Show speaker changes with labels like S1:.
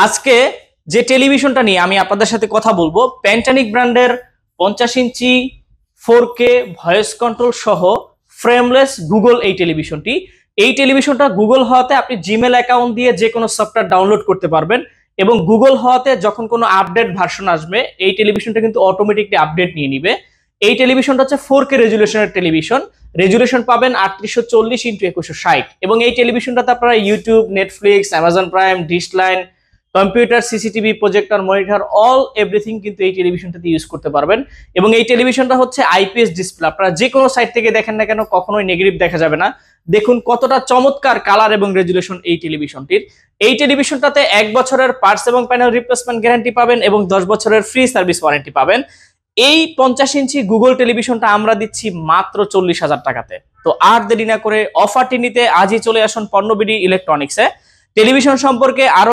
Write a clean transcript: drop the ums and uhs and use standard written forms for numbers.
S1: আজকে যে টেলিভিশনটা নিয়ে আমি আপনাদের সাথে কথা বলবো, প্যান্টানিক ব্র্যান্ডের 50 ইঞ্চি 4K ভয়েস কন্ট্রোল সহ ফ্রেমলেস গুগল এই টেলিভিশনটা গুগল হওয়াতে আপনি জিমেল অ্যাকাউন্ট দিয়ে যে কোনো সফটওয়্যার ডাউনলোড করতে পারবেন এবং গুগল হওয়াতে যখন কোনো আপডেট ভার্সন আসবে এই টেলিভিশনটা কিন্তু অটোমেটিকলি আপডেট নিয়ে নিবে। এই টেলিভিশনটা হচ্ছে 4K রেজুলেশনের টেলিভিশন। রেজুলেশন পাবেন 3840x2160 এবং এই টেলিভিশনটাতে আপনারা YouTube, Netflix, Amazon prime, dish line, computer, CCTV, projector, monitor, all everything কিন্তু এই টেলিভিশনটাতে ইউজ করতে পারবেন। এবং এই টেলিভিশনটা হচ্ছে আইপিএস ডিসপ্লে, আপনারা যে কোনো সাইড থেকে দেখেন না কেন কখনোই নেগেটিভ দেখা যাবে না। দেখুন কতটা চমৎকার কালার এবং রেজুলেশন এই টেলিভিশনটির। এই টেলিভিশনটাতে 1 বছরের পার্টস এবং প্যানেল রিপ্লেসমেন্ট গ্যারান্টি পাবেন এবং 10 বছরের ফ্রি সার্ভিস ওয়ারেন্টি পাবেন। এই 50 ইঞ্চি গুগল টেলিভিশনটা আমরা দিচ্ছি মাত্র 40,000 টাকাতে। তো আর দেরি না করে অফারটি নিতে আজই চলে আসুন পণ্যবিডি ইলেকট্রনিক্সে। টেলিভিশন সম্পর্কে আরো